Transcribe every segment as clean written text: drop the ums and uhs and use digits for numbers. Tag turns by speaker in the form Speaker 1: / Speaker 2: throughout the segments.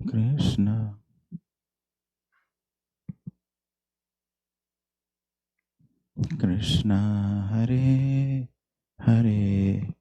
Speaker 1: Krsna, Krishna Hare Hare,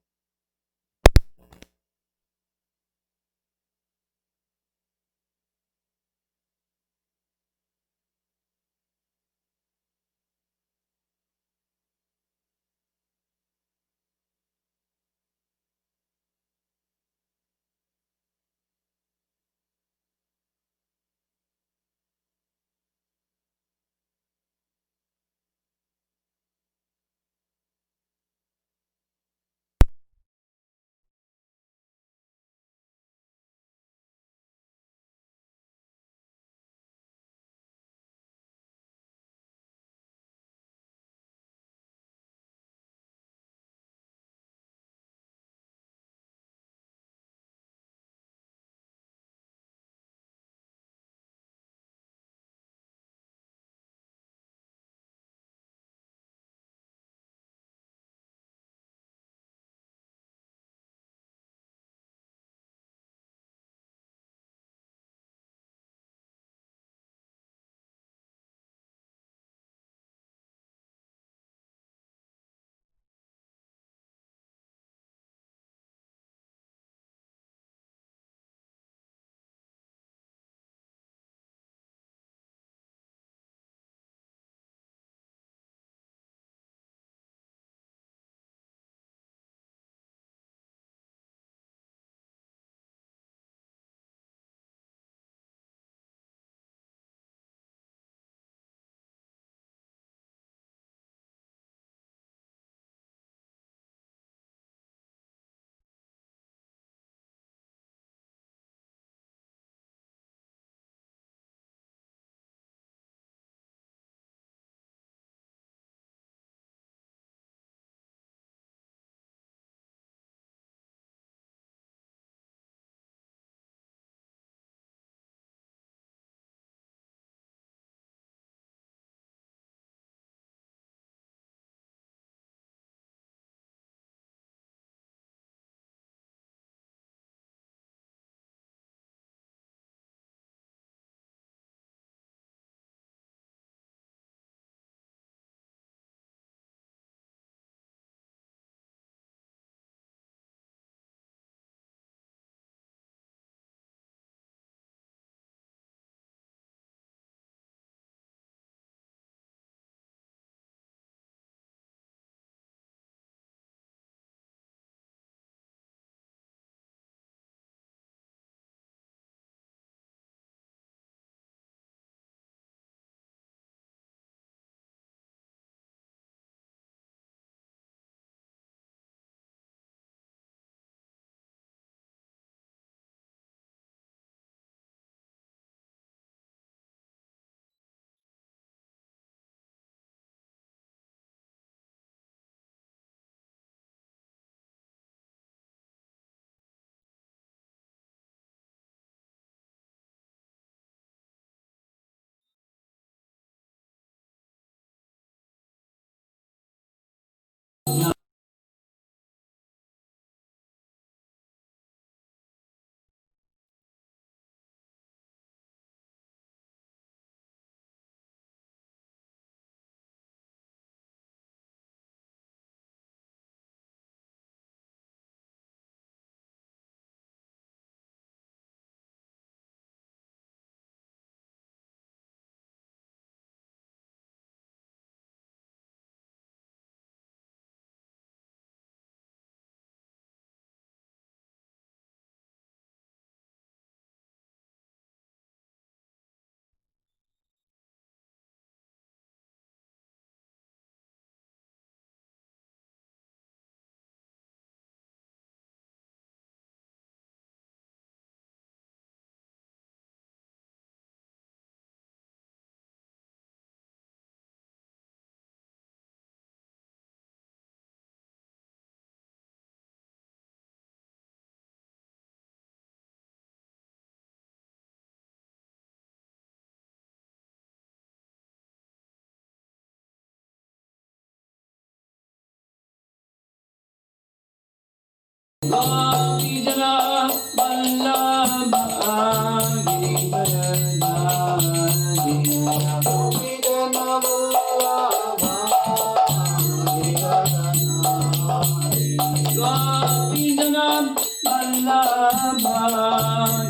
Speaker 2: Gopijanam Vallabha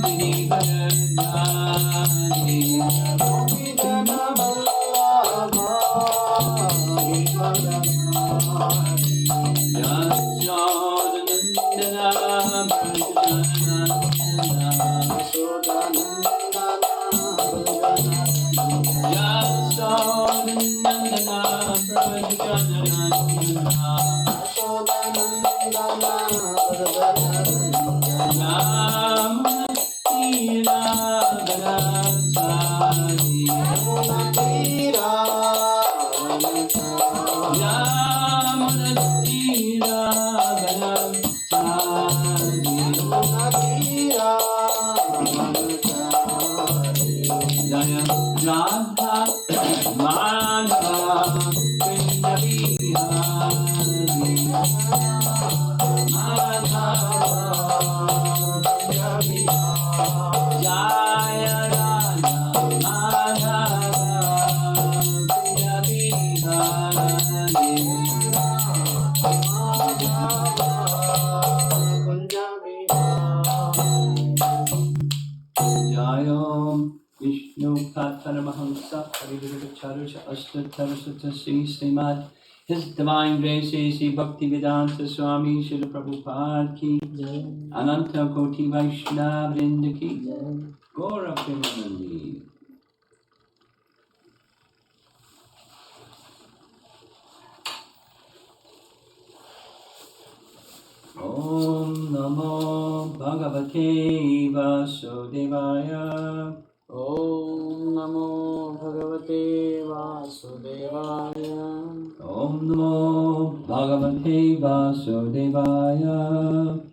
Speaker 2: Girivardhani Gopijanam Vallabha Girivardhani Yashodanandana Brajjanandana Yashodanandana Brajjanandana His Divine Grace Sri Bhaktivedanta Swami Srila Prabhupada ki Ananta Koti Vaishnava Vrinda ki Gaura Premanandi. Om Namo Bhagavate Vasudevaya. Om Namo Bhagavate Vasudevaya. Om Namo Bhagavate Vasudevaya.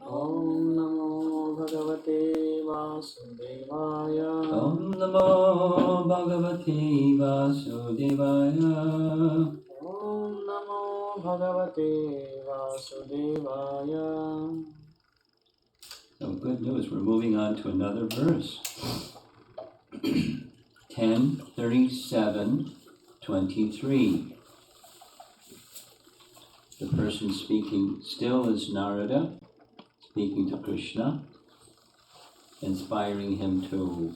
Speaker 2: Om Namo Bhagavate Vasudevaya. Om Namo Bhagavate Vasudevaya. Om Namo Bhagavate Vasudevaya. So good news, we're moving on to another verse. 10:37:23. The person speaking still is Narada, speaking to Krishna, inspiring him to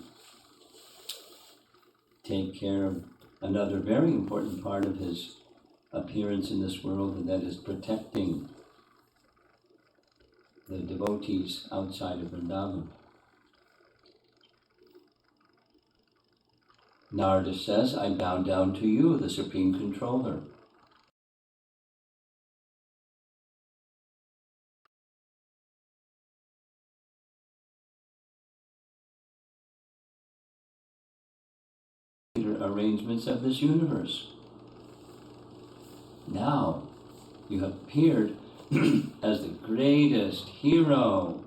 Speaker 2: take care of another very important part of his appearance in this world, and that is protecting the devotees outside of Vrndavan. Narada says, I bow down to you, the Supreme Controller. Arrangements of this universe. Now, you have appeared as the greatest hero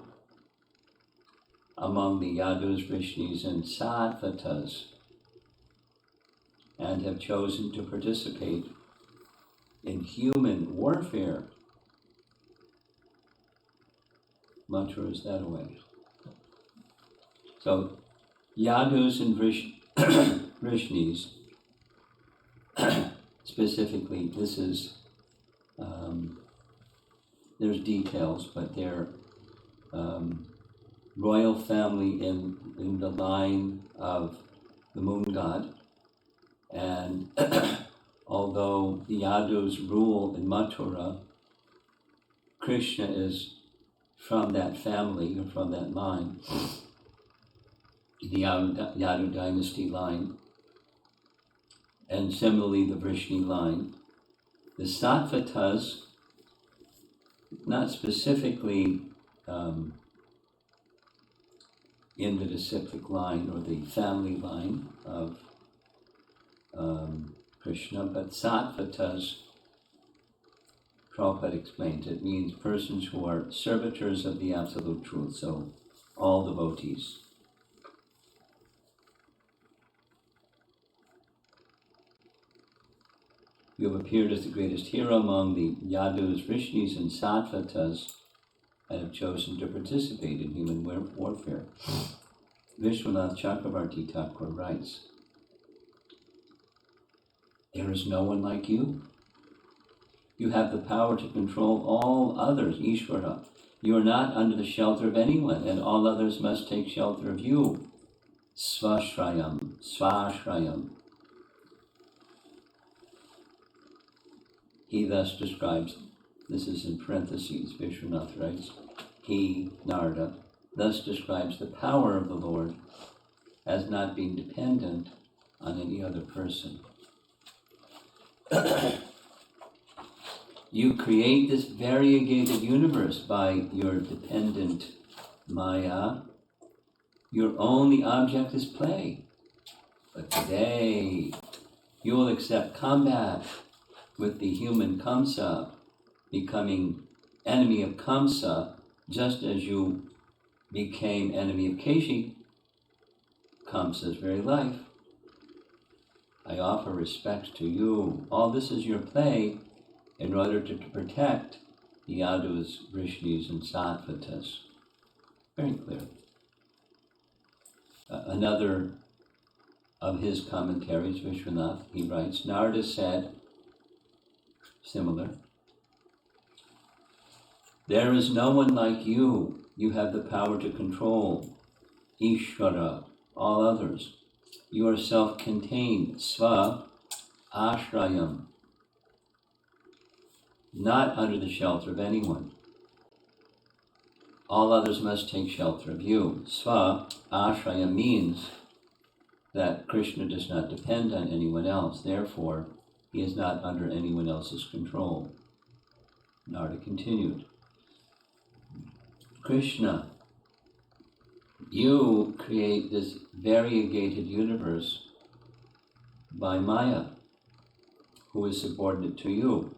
Speaker 2: among the Yadus, Vrishnis, and Sattvatas, and have chosen to participate in human warfare. Mantra is that away. So, Yadus and Vrishnis, specifically, this is, there's details, but they're royal family in the line of the moon god. And although the Yadus rule in Mathura, Krishna is from that family, or from that line, the Yadu dynasty line, and similarly the Vrishni line. The Sattvatas, not specifically in the disciplic line or the family line of Krishna, but Sattvatas, Prabhupada explained, it means persons who are servitors of the Absolute Truth, so all devotees. You have appeared as the greatest hero among the Yadus, Vrishnis, and Sattvatas, and have chosen to participate in human warfare. Vishwanath Chakravarti Thakur writes, there is no one like you. You have the power to control all others, Ishvara. You are not under the shelter of anyone, and all others must take shelter of you. Svashrayam, Svashrayam. He thus describes, this is in parentheses, Vishwanath writes, he, Narada, thus describes the power of the Lord as not being dependent on any other person. You create this variegated universe by your dependent Maya. Your only object is play. But today, you will accept combat with the human Kamsa, becoming enemy of Kamsa, just as you became enemy of Keshi, Kamsa's very life. I offer respect to you. All this is your play in order to protect the Yadus, Vrishnis, and Sattvatas. Very clear. Another of his commentaries, Vishwanath, he writes, Narada said, similar, there is no one like you. You have the power to control Ishvara, all others. You are self-contained, Sva, Ashrayam, not under the shelter of anyone. All others must take shelter of you. Sva, Ashrayam means that Krishna does not depend on anyone else. Therefore, he is not under anyone else's control. Narada continued, Krishna, you create this variegated universe by Maya, who is subordinate to you.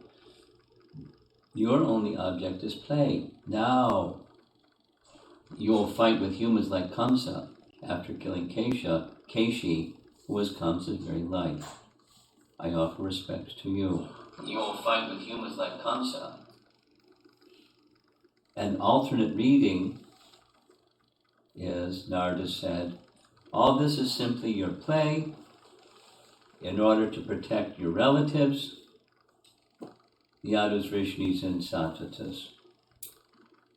Speaker 2: Your only object is play. Now, you will fight with humans like Kamsa after killing Keshi, who was Kamsa's very life. I offer respect to you. You will fight with humans like Kamsa. An alternate reading is, Narada said, all this is simply your play in order to protect your relatives, the Yadus, Vrishnis, and Sattvatas.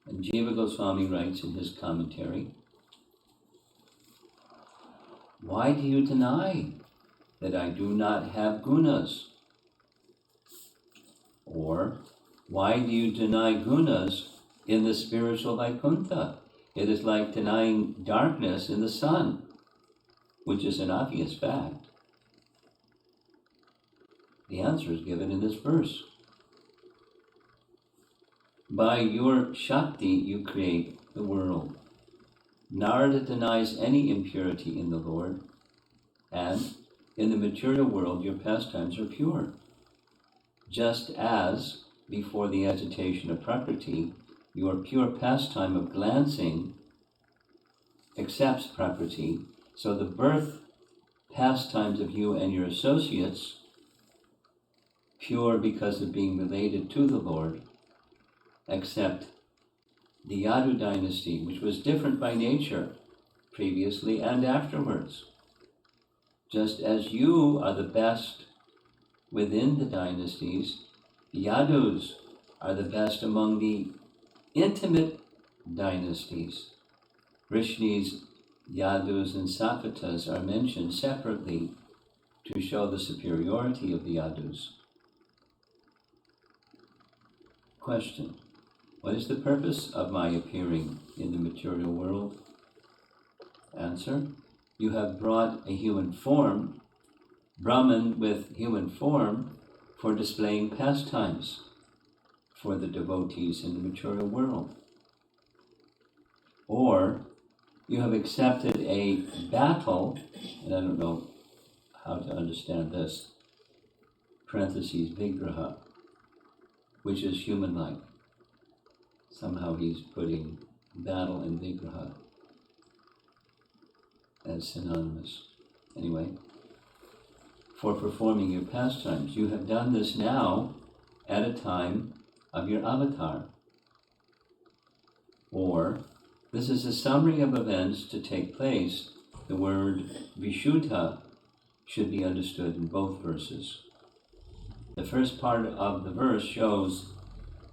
Speaker 2: And Jiva Goswami writes in his commentary, why do you deny that I do not have gunas? Or, why do you deny gunas in the spiritual Vaikuntha? It is like denying darkness in the sun, which is an obvious fact. The answer is given in this verse. By your Shakti, you create the world. Narada denies any impurity in the Lord, and in the material world, your pastimes are pure. Just as, before the agitation of Prakriti, your pure pastime of glancing accepts Prakriti, so the birth pastimes of you and your associates, pure because of being related to the Lord, accept the Yadu dynasty, which was different by nature, previously and afterwards. Just as you are the best within the dynasties, the Yadus are the best among the intimate dynasties. Vrishnis, Yadus, and Sattvatas are mentioned separately to show the superiority of the Yadus. Question: what is the purpose of my appearing in the material world? Answer: you have brought a human form, Brahman with human form, for displaying pastimes for the devotees in the material world. Or you have accepted a battle, and I don't know how to understand this, parentheses, vigraha, which is human-like. Somehow he's putting battle and vigraha as synonymous. Anyway, for performing your pastimes. You have done this now at a time of your avatar. Or, this is a summary of events to take place. The word Vishuddha should be understood in both verses. The first part of the verse shows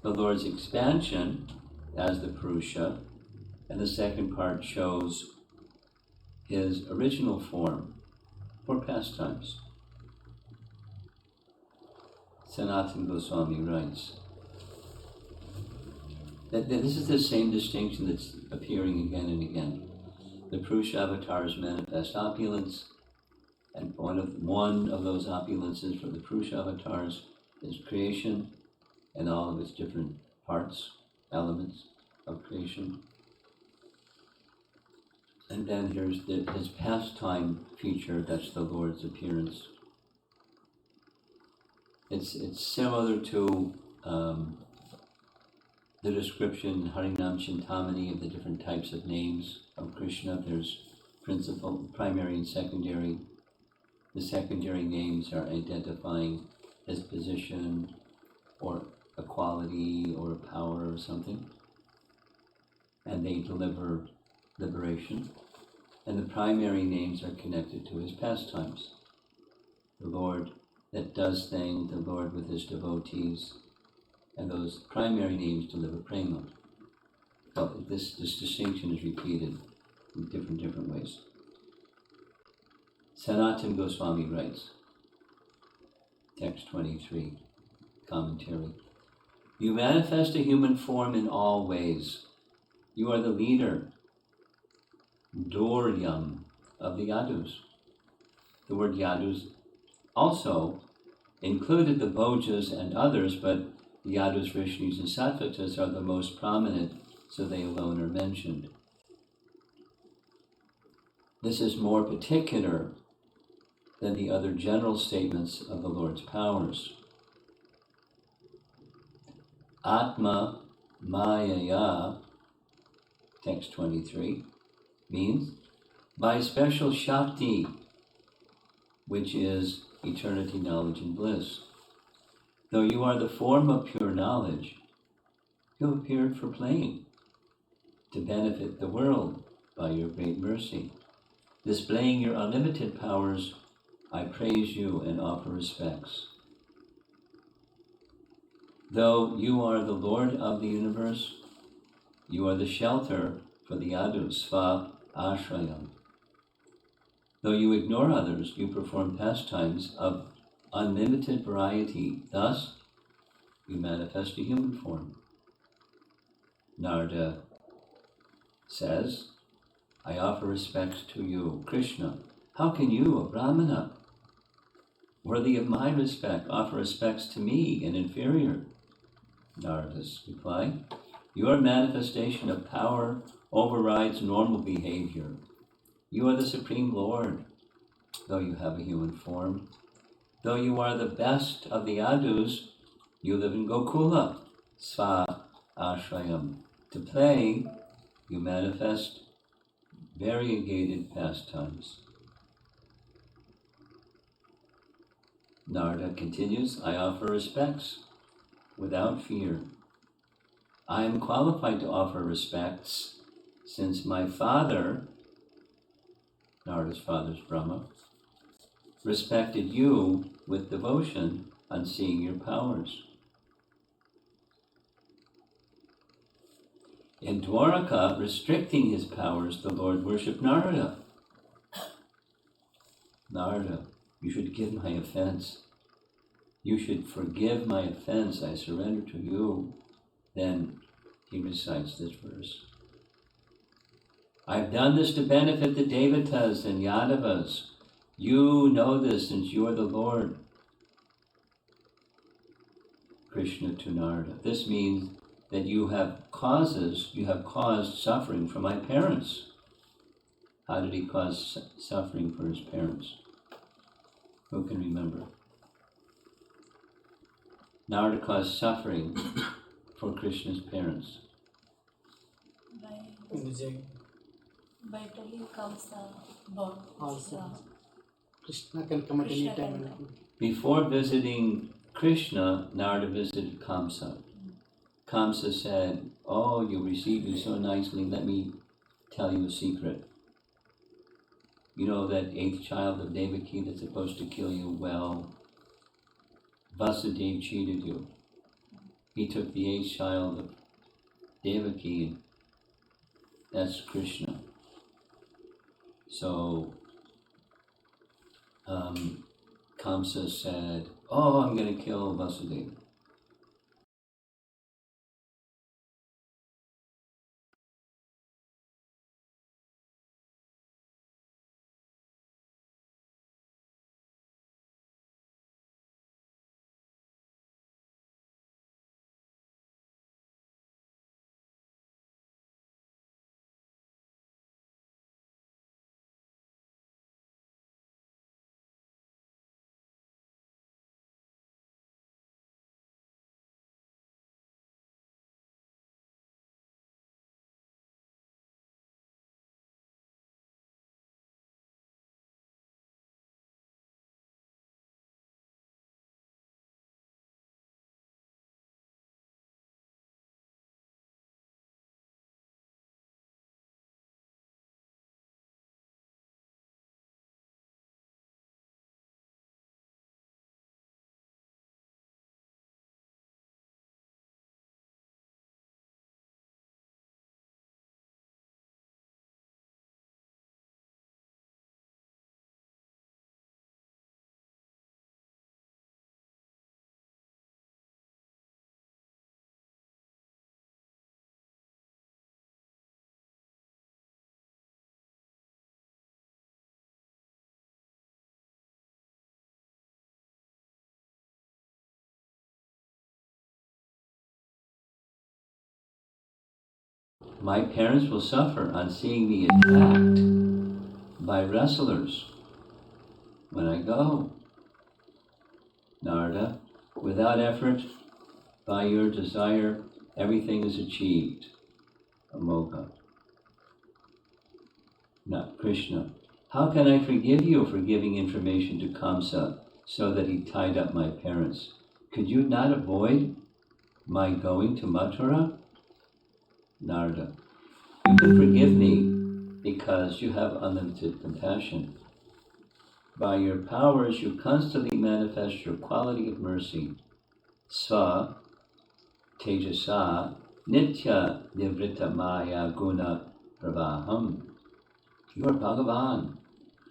Speaker 2: the Lord's expansion as the Purusha, and the second part shows his original form for pastimes. Sanatana Goswami writes that this is the same distinction that's appearing again and again. The Purusha avatars manifest opulence, and one of those opulences for the Purusha avatars is creation and all of its different parts, elements of creation. And then here's his pastime feature, that's the Lord's appearance. It's similar to the description, Harinam Chintamani, of the different types of names of Krishna. There's principal, primary, and secondary. The secondary names are identifying his position or a quality or a power or something, and they deliver liberation. And the primary names are connected to his pastimes. The Lord that does things, the Lord with his devotees, and those primary names deliver prema. So this distinction is repeated in different ways. Sanatana Goswami writes, text 23, commentary. You manifest a human form in all ways. You are the leader, Doryam, of the Yadus. The word Yadus also included the Bhojas and others, but the Yadus, Vishnus, and Sattvatas are the most prominent, so they alone are mentioned. This is more particular than the other general statements of the Lord's powers. Atma Mayaya, text 23, means by special Shakti, which is eternity, knowledge, and bliss. Though you are the form of pure knowledge, you appeared for playing, to benefit the world by your great mercy. Displaying your unlimited powers, I praise you and offer respects. Though you are the Lord of the universe, you are the shelter for the Yadus, Sva Ashrayam. Though you ignore others, you perform pastimes of unlimited variety. Thus, you manifest a human form. Narada says, I offer respects to you, Krishna. How can you, a Brahmana, worthy of my respect, offer respects to me, an inferior? Narada's reply, your manifestation of power overrides normal behavior. You are the Supreme Lord, though you have a human form. Though you are the best of the Yadus, you live in Gokula, Sva Ashrayam. To play, you manifest variegated pastimes. Narada continues, I offer respects without fear. I am qualified to offer respects since my father, Narada's father is Brahma, respected you with devotion on seeing your powers. In Dwaraka, restricting his powers, the Lord worshipped Narada. Narada, you should give my offense. You should forgive my offense. I surrender to you. Then he recites this verse. I've done this to benefit the Devatas and Yadavas. You know this since you are the Lord. Krishna to Narada. This means that you have caused suffering for my parents. How did he cause suffering for his parents? Who can remember? Narada caused suffering for Krishna's parents.
Speaker 3: By telling Kamsa about
Speaker 4: Krishna can come at any time.
Speaker 2: Before visiting Krishna, Narada visited Kamsa. Kamsa said, oh, you received me so nicely, let me tell you a secret. You know that eighth child of Devaki that's supposed to kill you? Well, Vasudeva cheated you. He took the eighth child of Devaki, and that's Krishna. So Kamsa said, "Oh, I'm going to kill Vasudeva." My parents will suffer on seeing me attacked by wrestlers when I go. Narada, without effort, by your desire, everything is achieved. Amoga. Not Krishna. How can I forgive you for giving information to Kamsa so that he tied up my parents? Could you not avoid my going to Mathura? Narada. You can forgive me because you have unlimited compassion. By your powers, you constantly manifest your quality of mercy. Sva, Tejasa, Nitya Nivrita Maya Guna Pravaham. You are Bhagavan,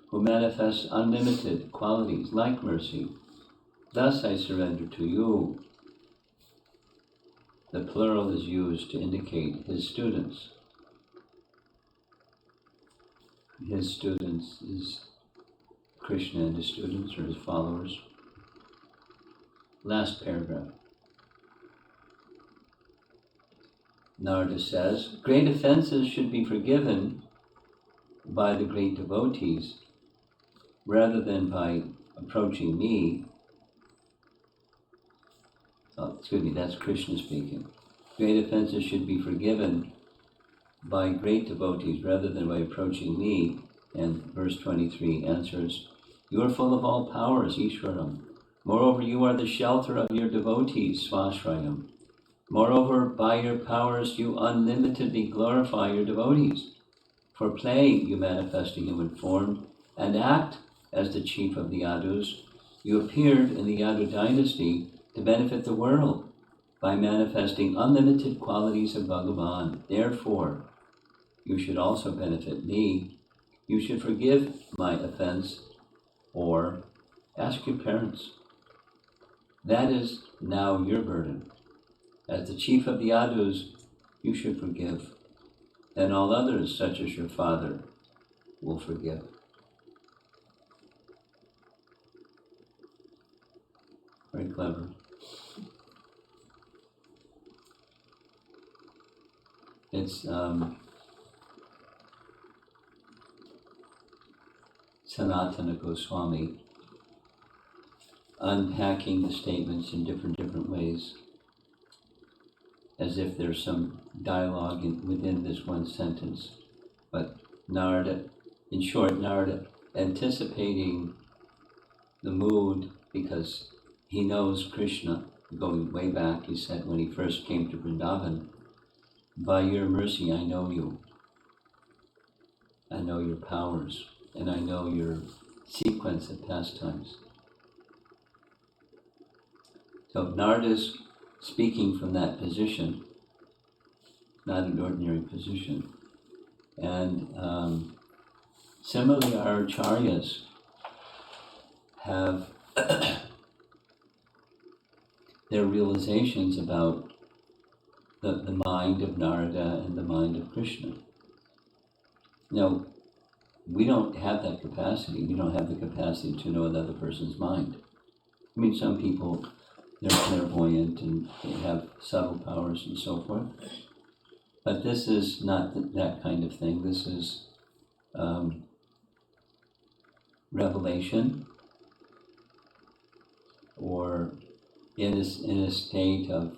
Speaker 2: who manifests unlimited qualities like mercy. Thus I surrender to you. The plural is used to indicate his students. His students is Krishna and his students, or his followers. Last paragraph. Narada says, great offenses should be forgiven by the great devotees rather than by approaching me. That's Krishna speaking. Great offenses should be forgiven by great devotees rather than by approaching me. And verse 23 answers, you are full of all powers, Ishwaram. Moreover, you are the shelter of your devotees, Swashrayam. Moreover, by your powers, you unlimitedly glorify your devotees. For play, you manifest a human form and act as the chief of the Yadus. You appeared in the Yadu dynasty to benefit the world by manifesting unlimited qualities of Bhagavan. Therefore, you should also benefit me. You should forgive my offense or ask your parents. That is now your burden. As the chief of the Yadus, you should forgive. Then all others, such as your father, will forgive. Very clever. It's Sanatana Goswami unpacking the statements in different ways, as if there's some dialogue within this one sentence. But Narada, in short, Narada anticipating the mood, because he knows Krishna, going way back, he said when he first came to Vrndavan, by your mercy I know you. I know your powers, and I know your sequence of pastimes. So Narada's speaking from that position, not an ordinary position. And similarly, our acharyas have their realizations about the mind of Narada and the mind of Krishna. Now, we don't have that capacity. We don't have the capacity to know another person's mind. I mean, some people, they're clairvoyant and they have subtle powers and so forth. But this is not that kind of thing. This is revelation, or in a state of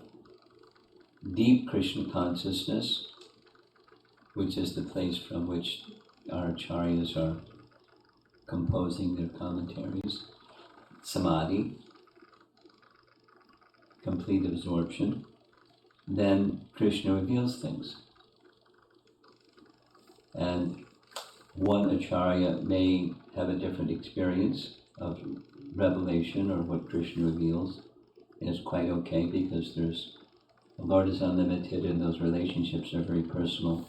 Speaker 2: deep Krishna consciousness, which is the place from which our acharyas are composing their commentaries. Samadhi, complete absorption. Then Krishna reveals things. And one acharya may have a different experience of revelation or what Krishna reveals. And it's quite okay because the Lord is unlimited and those relationships are very personal.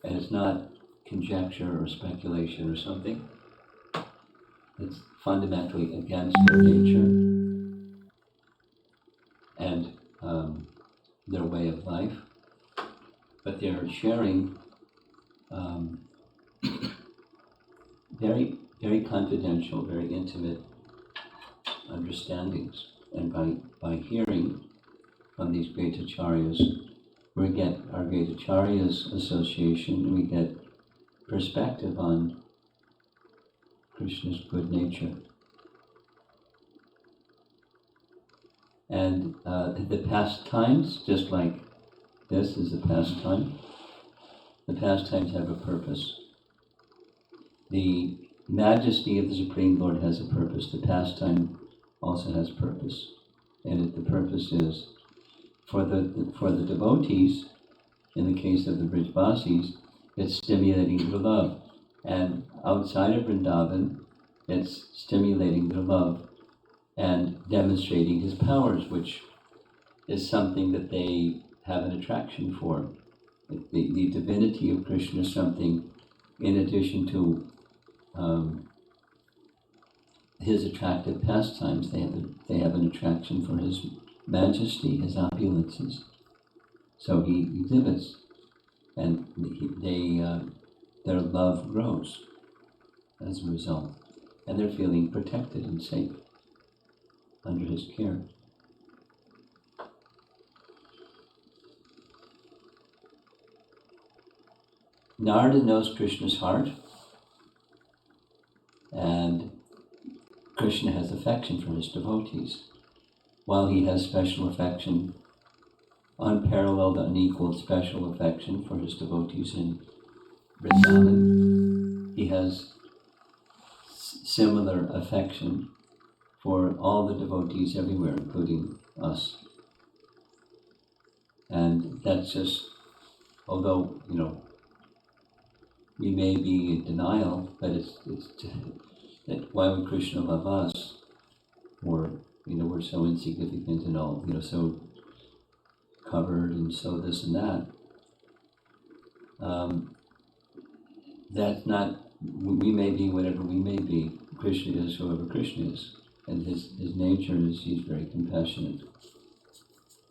Speaker 2: And it's not conjecture or speculation or something. It's fundamentally against their nature and their way of life. But they're sharing very, very confidential, very intimate understandings. And by hearing from these great acharyas, we get our great acharyas association, and we get perspective on Krishna's good nature. And the pastimes, just like this is a pastime, the pastimes have a purpose. The majesty of the Supreme Lord has a purpose. The pastime also has purpose. And the purpose is for the devotees, in the case of the Brijvasis, it's stimulating their love. And outside of Vrndavan, it's stimulating their love and demonstrating his powers, which is something that they have an attraction for. The divinity of Krishna is something, in addition to his attractive pastimes, they have an attraction for his majesty, his opulences. So he exhibits, and their love grows as a result, and they're feeling protected and safe under his care. Narada knows Krishna's heart, and Krishna has affection for his devotees. While he has special affection, unparalleled, unequaled special affection for his devotees in Vrndavan, he has similar affection for all the devotees everywhere, including us. And that's just, although, we may be in denial, but it's that why would Krishna love us? Or, we're so insignificant and all, so covered and so this and that. That's not, we may be whatever we may be. Krishna is whoever Krishna is. And his nature is he's very compassionate.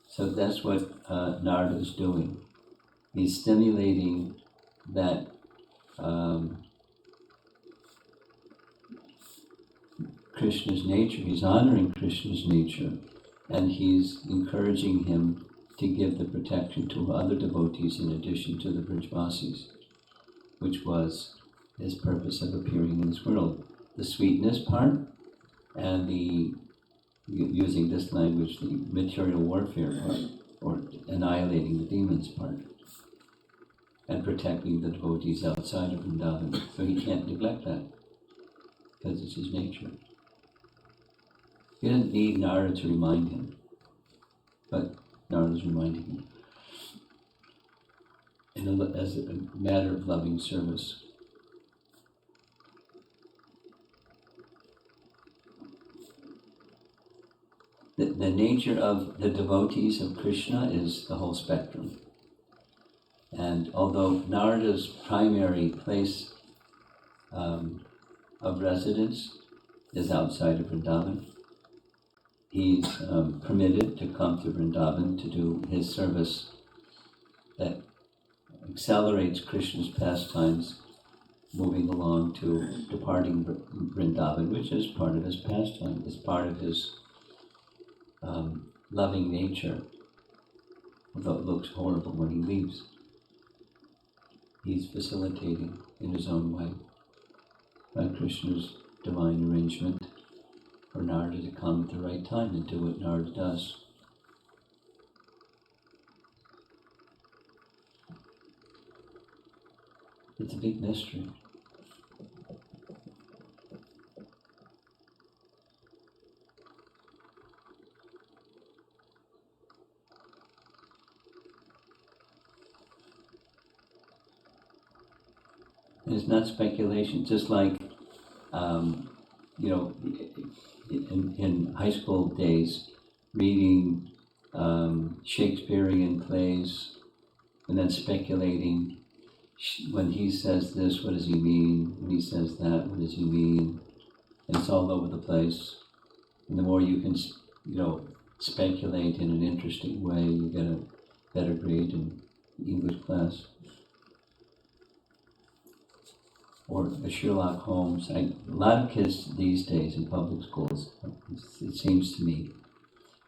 Speaker 2: So that's what Narada is doing. He's stimulating that Krishna's nature, he's honoring Krishna's nature, and he's encouraging him to give the protection to other devotees in addition to the Brijvasis, which was his purpose of appearing in this world. The sweetness part and the, using this language, the material warfare part, or annihilating the demons part, and protecting the devotees outside of Vrndavan. So he can't neglect that, because it's his nature. He doesn't need Narada to remind him, but Narada's reminding him as a matter of loving service. the nature of the devotees of Krishna is the whole spectrum. And although Narada's primary place of residence is outside of Vrndavan, he's permitted to come to Vrndavan to do his service that accelerates Krishna's pastimes, moving along to departing Vrndavan, which is part of his pastime, is part of his loving nature, although it looks horrible when he leaves. He's facilitating in his own way by Krishna's divine arrangement for Narada to come at the right time and do what Narada does. It's a big mystery. And it's not speculation, just like, in high school days, reading Shakespearean plays and then speculating, when he says this, what does he mean? When he says that, what does he mean? And it's all over the place. And the more you can, speculate in an interesting way, you get a better grade in English class. Or a Sherlock Holmes. A lot of kids these days in public schools, it seems to me,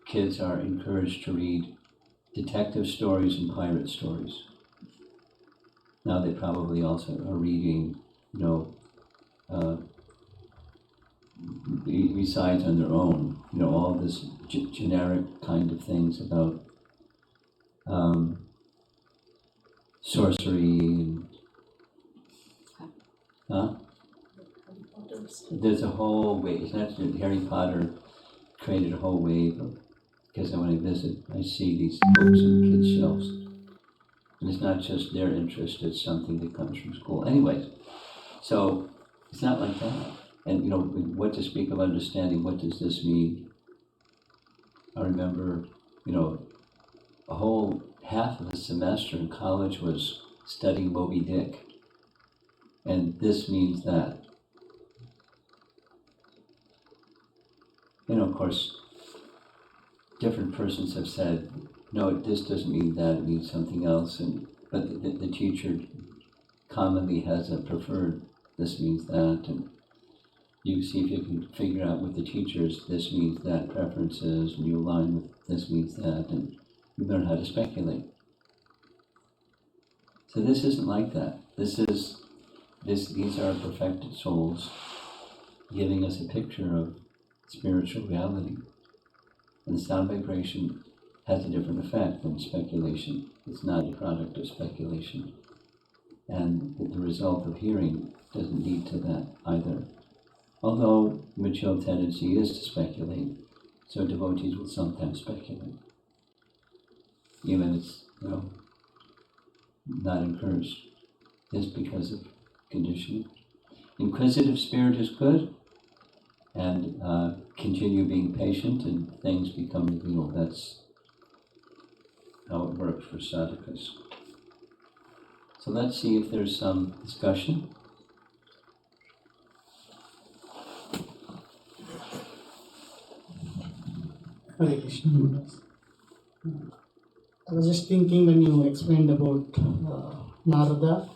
Speaker 2: kids are encouraged to read detective stories and pirate stories. Now they probably also are reading, besides on their own, all this generic kind of things about sorcery and there's a whole wave. It's not that Harry Potter created a whole wave of, because when I visit, I see these books on kids' shelves. And it's not just their interest, it's something that comes from school. Anyways, so it's not like that. And what to speak of understanding, what does this mean? I remember, a whole half of the semester in college was studying Moby Dick. And this means that. Of course, different persons have said, no, this doesn't mean that, it means something else. But the teacher commonly has a preferred, this means that. And you see if you can figure out with the teachers, this means that preferences, and you align with this means that, and you learn how to speculate. So this isn't like that. These are perfected souls giving us a picture of spiritual reality. And the sound vibration has a different effect than speculation. It's not a product of speculation. And the result of hearing doesn't lead to that either. Although the mature tendency is to speculate, so devotees will sometimes speculate. Even it's, not encouraged, just because of conditioning. Inquisitive spirit is good, and continue being patient and things become revealed. That's how it works for sadhakas. So let's see if there's some discussion.
Speaker 4: Hare Krishna. I was just thinking when you explained about Narada,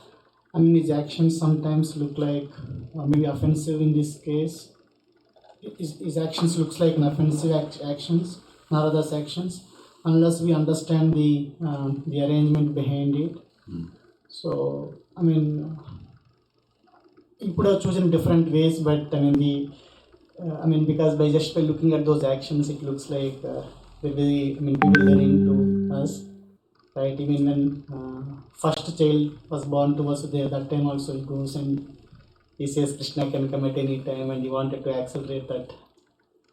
Speaker 4: his actions sometimes look like maybe offensive in this case. His actions looks like an offensive actions, Narada's actions, unless we understand the arrangement behind it. So, he could have chosen different ways, but because by looking at those actions, it looks like very bewildering to us, right? Even when first child was born to Vasudeva, that time also he goes and he says Krishna can come at any time, and he wanted to accelerate that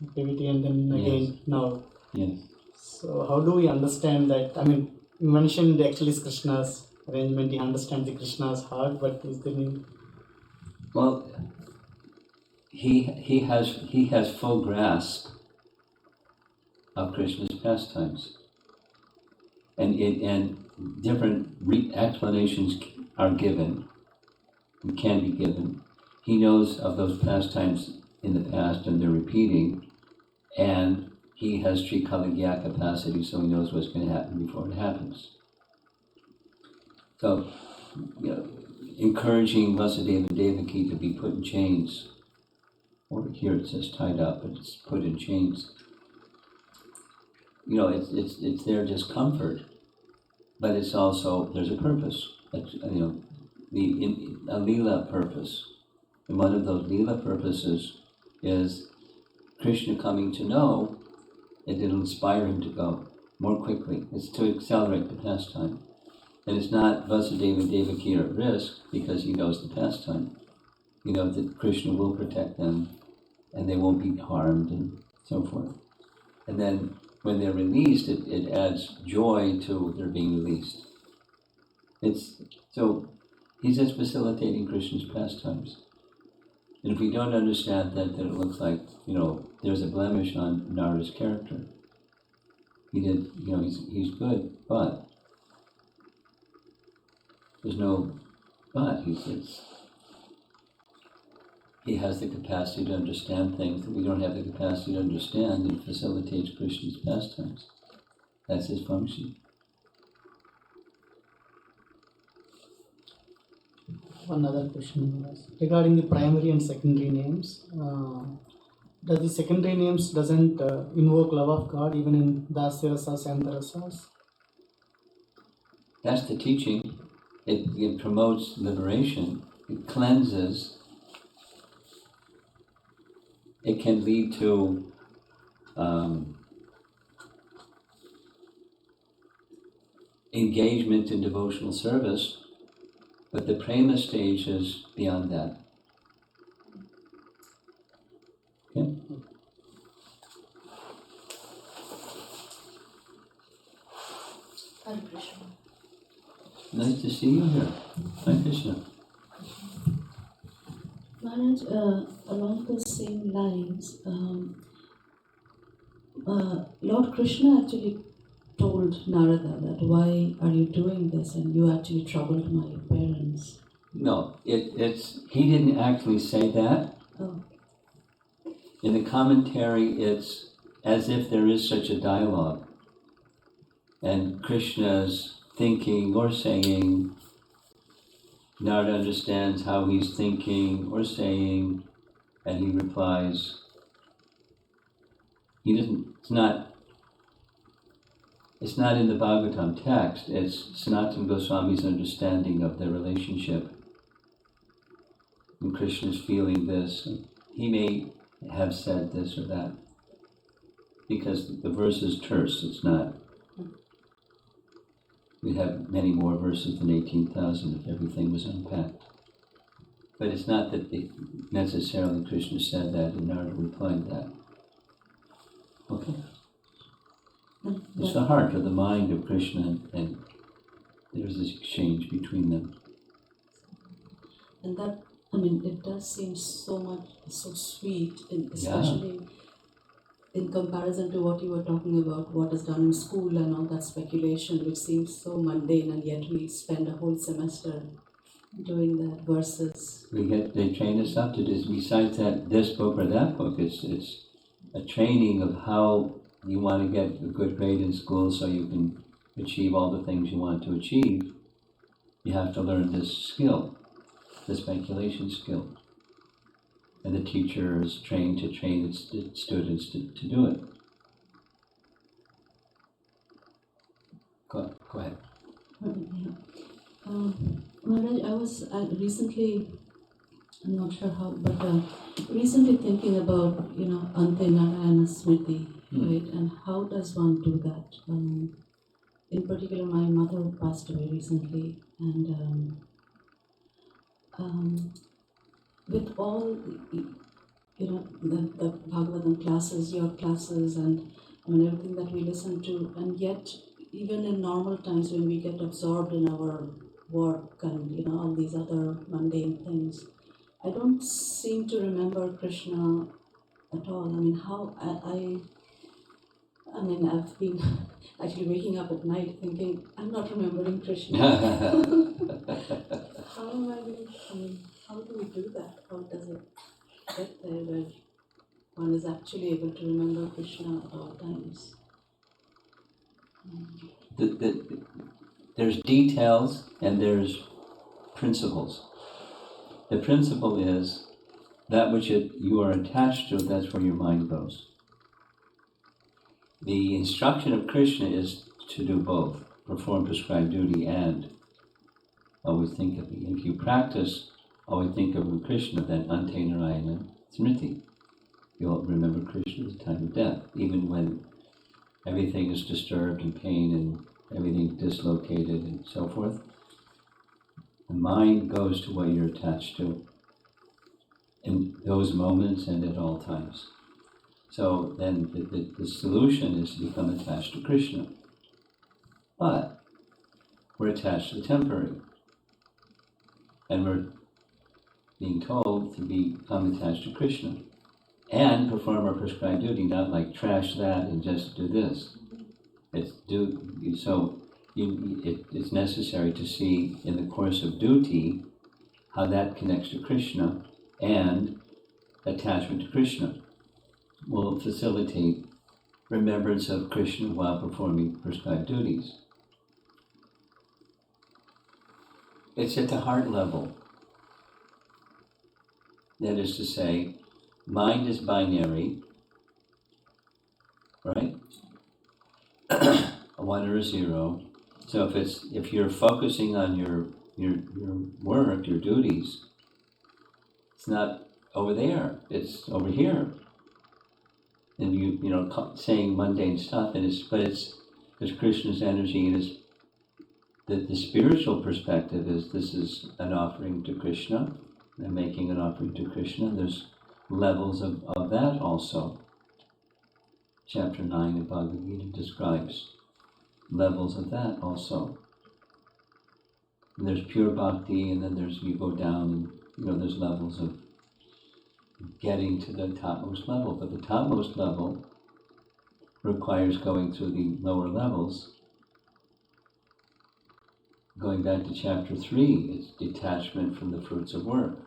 Speaker 4: activity, and then again now.
Speaker 2: Yes.
Speaker 4: So how do we understand that? You mentioned actually it's Krishna's arrangement. He understands the Krishna's heart, but is there any...
Speaker 2: Well, he has full grasp of Krishna's pastimes. And different explanations are given, and can be given. He knows of those pastimes in the past and they're repeating, and he has Trikaligya capacity, so he knows what's going to happen before it happens. So, encouraging Vasudeva and Devaki to be put in chains, or here it says tied up, but it's put in chains. It's their discomfort, but it's also, there's a purpose. It's, a lila purpose. And one of those lila purposes is Krishna coming to know, and it'll inspire him to go more quickly. It's to accelerate the pastime. And it's not Vasudeva and Devaki are at risk because he knows the pastime. He knows that Krishna will protect them and they won't be harmed and so forth. And then when they're released, it adds joy to their being released. So he's just facilitating Krishna's pastimes. And if we don't understand that, then it looks like, there's a blemish on Narada's character. He's good, but there's no but. He has the capacity to understand things that we don't have the capacity to understand, and facilitates Krishna's pastimes. That's his function.
Speaker 4: One other question was regarding the primary and secondary names. Does the secondary names doesn't invoke love of God even in Dasya Rasas and Rasas?
Speaker 2: That's the teaching. It promotes liberation. It cleanses. It can lead to engagement in devotional service, but the prema stage is beyond that. Okay?
Speaker 3: Hare Krishna.
Speaker 2: Nice to see you here. Hare Krishna.
Speaker 5: Maharaj, along the same lines, Lord Krishna actually told Narada that why are you doing this, and you actually troubled my parents.
Speaker 2: No, he didn't actually say that.
Speaker 5: Oh.
Speaker 2: In the commentary, it's as if there is such a dialogue, and Krishna's thinking or saying, Narada understands how he's thinking or saying, and he replies. He doesn't. It's not in the Bhagavatam text. It's Sanatana Goswami's understanding of their relationship. And Krishna's feeling this. He may have said this or that because the verse is terse. It's not. We'd have many more verses than 18,000 if everything was unpacked. But it's not that necessarily Krishna said that and Narada replied that. Okay? It's the heart or the mind of Krishna, and there's this exchange between them.
Speaker 5: And that, it does seem so sweet, especially in comparison to what you were talking about, what is done in school and all that speculation, which seems so mundane, and yet we spend a whole semester doing that versus...
Speaker 2: They train us up to this. Besides this book or that book, it's a training of how you want to get a good grade in school so you can achieve all the things you want to achieve. You have to learn this skill, the speculation skill. And the teacher is trained to train its students to do it. Go ahead.
Speaker 5: Maharaj, I was recently, I'm not sure how, but recently thinking about, Ante Narayana Smriti, right? And how does one do that? In particular, my mother passed away recently, and with all, the Bhagavatam classes, your classes, and everything that we listen to, and yet, even in normal times when we get absorbed in our work and, all these other mundane things, I don't seem to remember Krishna at all. How I mean, I've been actually waking up at night thinking, I'm not remembering Krishna. How am I going I mean, how do we do that? How does it get there where one is actually able to remember Krishna at all times?
Speaker 2: There's details and there's principles. The principle is that which you are attached to, that's where your mind goes. The instruction of Krishna is to do both, perform prescribed duty and always think of me. If you practice, always think of Krishna, then ante narayana smriti. You'll remember Krishna at the time of death, even when everything is disturbed and pain and everything dislocated and so forth. The mind goes to what you're attached to in those moments and at all times. So then the solution is to become attached to Krishna. But we're attached to the temporary. And we're being told to become attached to Krishna and perform our prescribed duty, not like trash that and just do this. It's necessary to see in the course of duty how that connects to Krishna, and attachment to Krishna will facilitate remembrance of Krishna while performing prescribed duties. It's at the heart level. That is to say, mind is binary, right? A 1 or a 0. So if you're focusing on your work, your duties, it's not over there, it's over here. And you know, saying mundane stuff, and it's Krishna's energy, and the spiritual perspective is this is an offering to Krishna. I'm making an offering to Krishna. There's levels of that also. Chapter 9 of Bhagavad Gita describes levels of that also. And there's pure bhakti, and then you go down, and there's levels of getting to the topmost level. But the topmost level requires going through the lower levels. Going back to chapter 3, it's detachment from the fruits of work.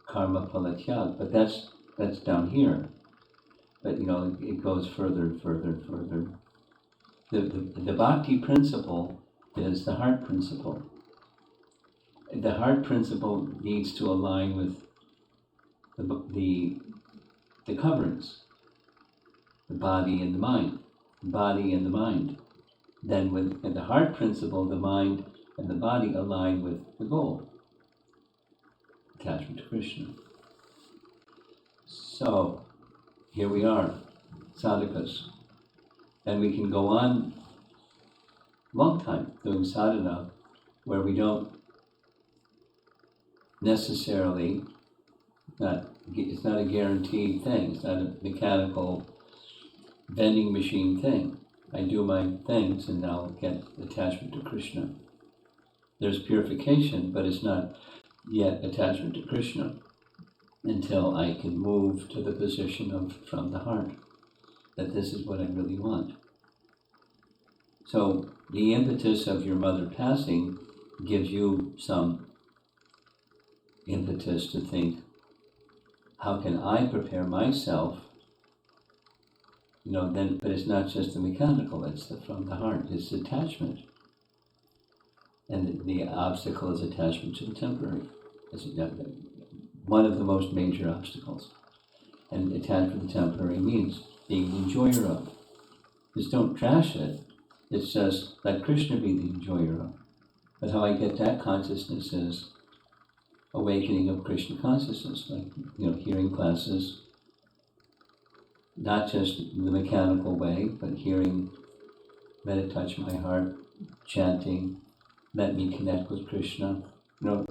Speaker 2: Karma palatyag, but that's down here. But it goes further and further and further. The bhakti principle is the heart principle. The heart principle needs to align with the coverings, the body and the mind, Then with the heart principle, the mind and the body align with the goal, attachment to Krishna. So here we are, sadhakas, and we can go on long time doing sadhana where we don't necessarily, it's not a guaranteed thing, it's not a mechanical vending machine thing. I do my things and now get attachment to Krishna. There's purification, but it's not yet attachment to Krishna until I can move to the position from the heart, that this is what I really want. So the impetus of your mother passing gives you some impetus to think, how can I prepare myself? But it's not just the mechanical, it's from the heart, it's attachment. And the obstacle is attachment to the temporary. It's one of the most major obstacles. And attachment to the temporary means being the enjoyer of. Just don't trash it. It's just let Krishna be the enjoyer of. But how I get that consciousness is awakening of Krishna consciousness, like hearing classes, not just the mechanical way, but hearing, let it touch my heart, chanting, let me connect with Krishna. The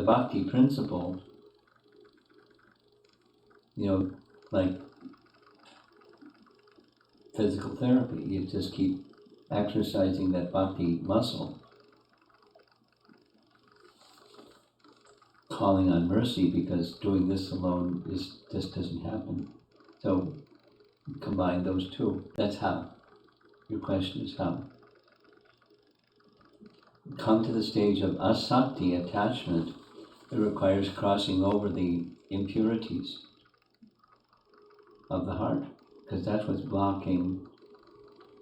Speaker 2: bhakti principle, like physical therapy, you just keep exercising that bhakti muscle, calling on mercy, because doing this alone just doesn't happen. So Combine those two. That's how. Your question is how. Come to the stage of asakti, attachment, it requires crossing over the impurities of the heart, because that's what's blocking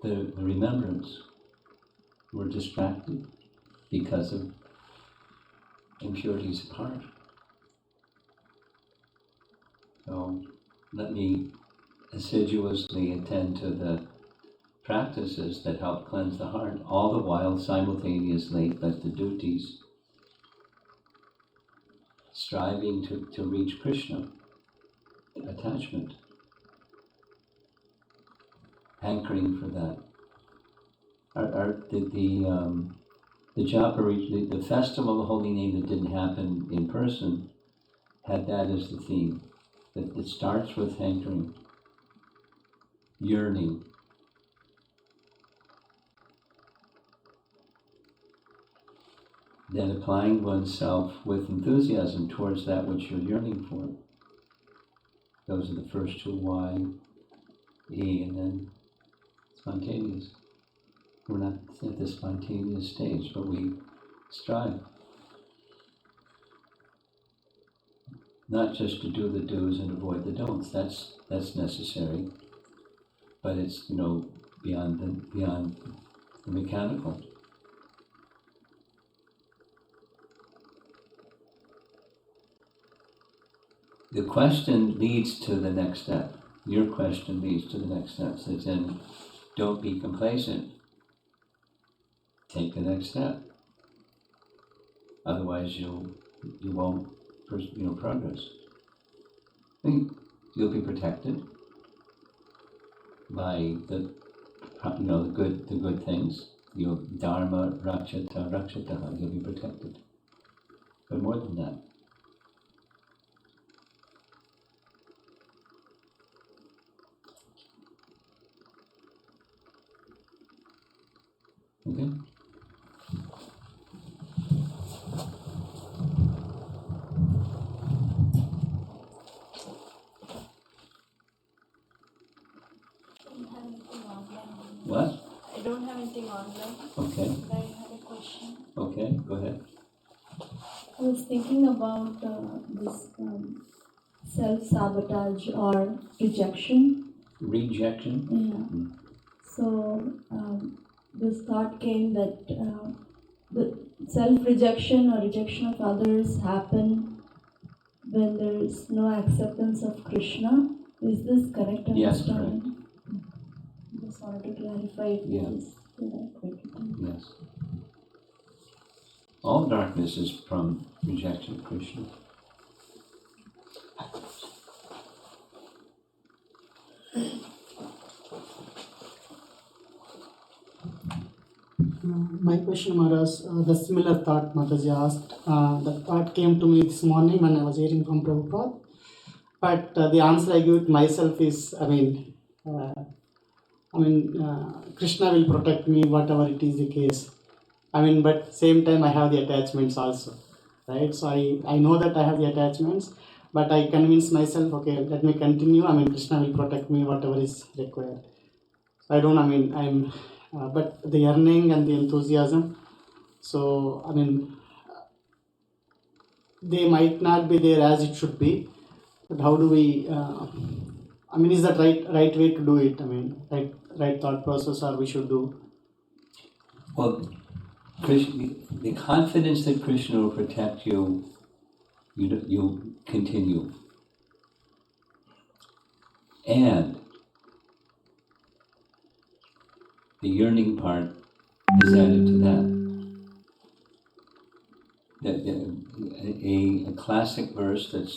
Speaker 2: the remembrance. We're distracted because of impurities of heart. So let me assiduously attend to the practices that help cleanse the heart, all the while simultaneously let the duties striving to reach Krishna, attachment, hankering for that. The japa, the festival of the holy name that didn't happen in person, had that as the theme. That it starts with hankering, yearning. Then applying oneself with enthusiasm towards that which you're yearning for. Those are the first two, Y, E, and then spontaneous. We're not at the spontaneous stage, but we strive. Not just to do the do's and avoid the don'ts. That's necessary, but it's beyond the mechanical. The question leads to the next step. Your question leads to the next step. So it's in, don't be complacent. Take the next step. Otherwise, you won't progress. I think you'll be protected by the good things. Your dharma rakshata rakshata. You'll be protected. But more than that. Okay. What?
Speaker 3: I don't have anything online.
Speaker 2: Okay.
Speaker 3: But I had a question.
Speaker 2: Okay, go ahead.
Speaker 3: I was thinking about this self-sabotage or rejection.
Speaker 2: Rejection?
Speaker 3: Yeah. So this thought came that the self-rejection or rejection of others happen when there is no acceptance of Krishna. Is this correct understanding?
Speaker 2: Yes,
Speaker 3: Just wanted to clarify if this is the right way to think.
Speaker 2: yes. All darkness is from rejection of Krishna.
Speaker 4: My question, Maharaj, the similar thought Mataji asked, the thought came to me this morning when I was hearing from Prabhupada. But the answer I give it myself is, Krishna will protect me, whatever it is the case. But same time I have the attachments also, right? So I know that I have the attachments, but I convince myself, okay, let me continue. Krishna will protect me, whatever is required. I don't, but the yearning and the enthusiasm, so, they might not be there as it should be, but how do we, is that right way to do it? Right thought process, or we should do?
Speaker 2: Well, Krishna, the confidence that Krishna will protect you, you continue. And the yearning part is added to that. A classic verse that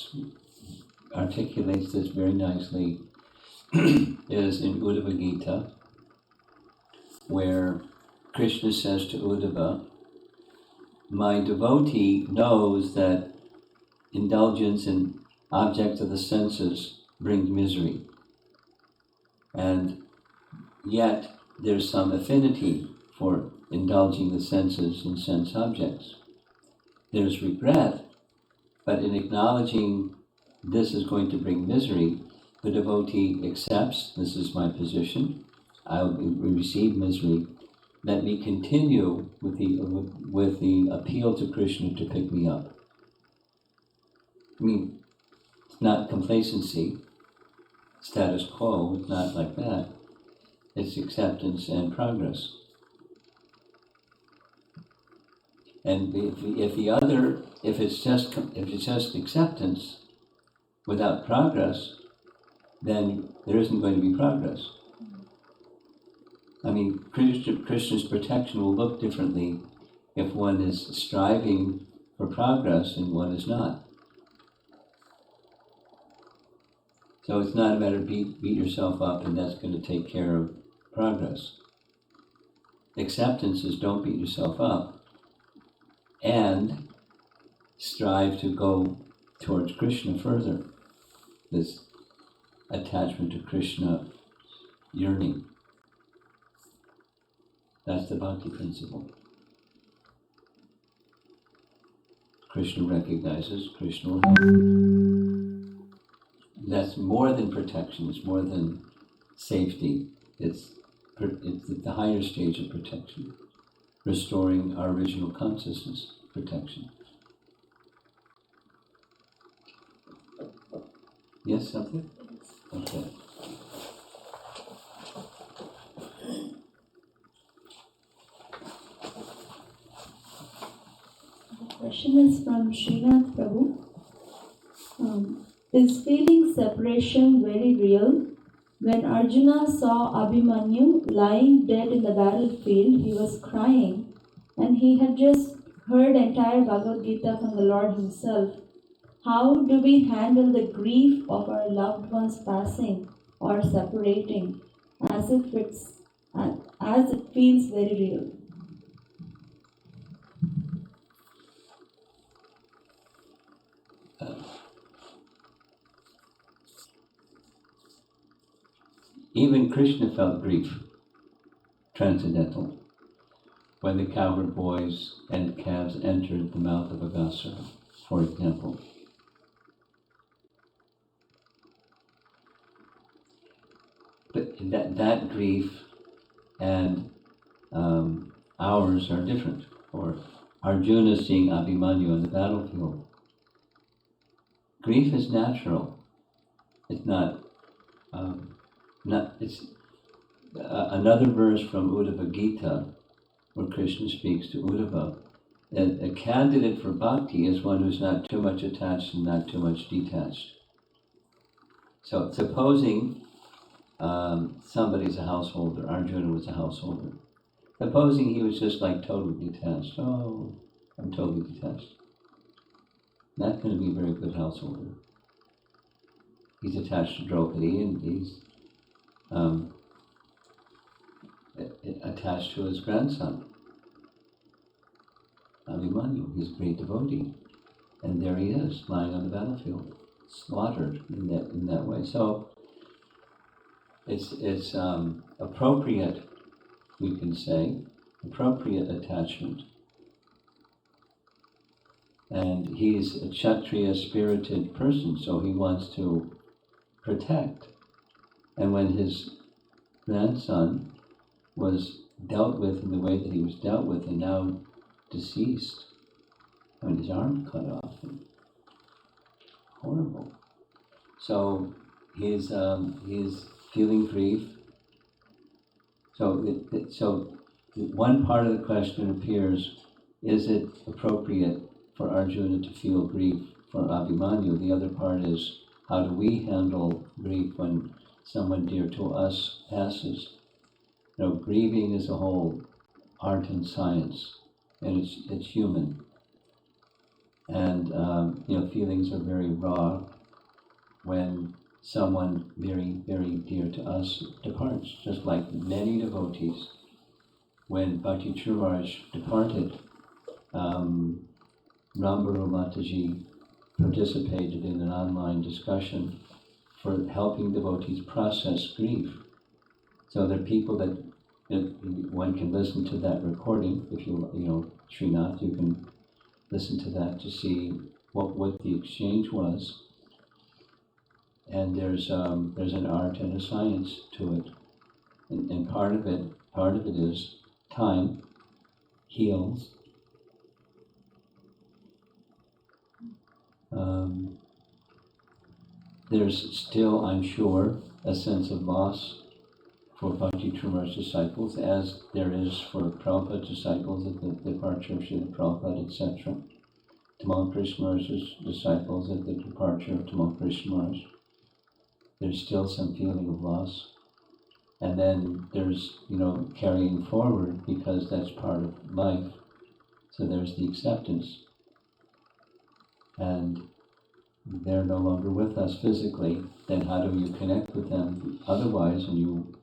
Speaker 2: articulates this very nicely is in Uddhava Gita, where Krishna says to Uddhava, my devotee knows that indulgence in objects of the senses brings misery, and yet there's some affinity for indulging the senses and sense objects. There's regret, but in acknowledging this is going to bring misery, the devotee accepts, this is my position, I'll receive misery, let me continue with the appeal to Krishna to pick me up. I mean, it's not complacency, status quo, it's not like that. It's acceptance and progress. And if it's just acceptance without progress, then there isn't going to be progress. I mean, Krishna's protection will look differently if one is striving for progress and one is not. So it's not a matter of beat yourself up and that's going to take care of progress. Acceptance is don't beat yourself up and strive to go towards Krishna further. This attachment to Krishna yearning. That's the bhakti principle. Krishna recognizes, Krishna will help. That's more than protection, it's more than safety. It's the higher stage of protection. Restoring our original consciousness, protection. Yes, something? Okay.
Speaker 3: The question is from Srinath Prabhu. Is feeling separation very real? When Arjuna saw Abhimanyu lying dead in the battlefield, he was crying, and he had just heard entire Bhagavad Gita from the Lord himself. How do we handle the grief of our loved ones passing or separating, as it feels very real?
Speaker 2: Even Krishna felt grief, transcendental, when the cowherd boys and calves entered the mouth of Agasura, for example. But that grief and ours are different. Or Arjuna seeing Abhimanyu on the battlefield. Grief is natural. It's not. It's another verse from Uddhava Gita, where Krishna speaks to Uddhava, that a candidate for bhakti is one who's not too much attached and not too much detached. So supposing somebody's a householder, Arjuna was a householder. Supposing he was just like totally detached. Oh, I'm totally detached. Not going to be a very good householder. He's attached to Draupadi and he's attached to his grandson, Abhimanyu. He's a great devotee. And there he is, lying on the battlefield, slaughtered in that way. So it's appropriate, we can say, appropriate attachment. And he's a Kshatriya spirited person, so he wants to protect. And when his grandson was dealt with in the way that he was dealt with and now deceased, I mean, his arm cut off, and horrible. So he's feeling grief. So one part of the question appears: is it appropriate for Arjuna to feel grief for Abhimanyu? The other part is: how do we handle grief when someone dear to us passes? Grieving is a whole art and science, and it's human. And feelings are very raw when someone very, very dear to us departs, just like many devotees. When Bhakti Churaj departed, Rambaru Mataji participated in an online discussion for helping devotees process grief. So there are people that one can listen to that recording. If Srinath, you can listen to that to see what the exchange was. and there's an art and a science to it, and part of it is time heals. There's still, I'm sure, a sense of loss for Bhakti Trumar's disciples, as there is for Prabhupada disciples at the departure of Srila Prabhupada, etc. Tamal Krishna's disciples at the departure of Tamal Krishna's. There's still some feeling of loss. And then there's, carrying forward, because that's part of life. So there's the acceptance. And they're no longer with us physically, then how do you connect with them otherwise, and you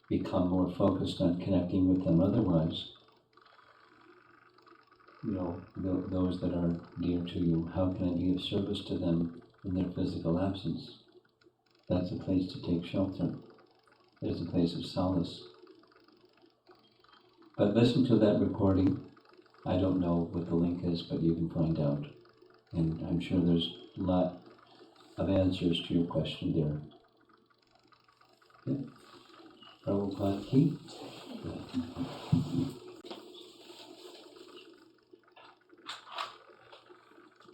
Speaker 2: become more focused on connecting with them otherwise? Those that are dear to you, how can I be of service to them in their physical absence? That's a place to take shelter. There's a place of solace. But listen to that recording. I don't know what the link is, but you can find out. And I'm sure there's a lot of answers to your question there. Okay. Prabhupada ki?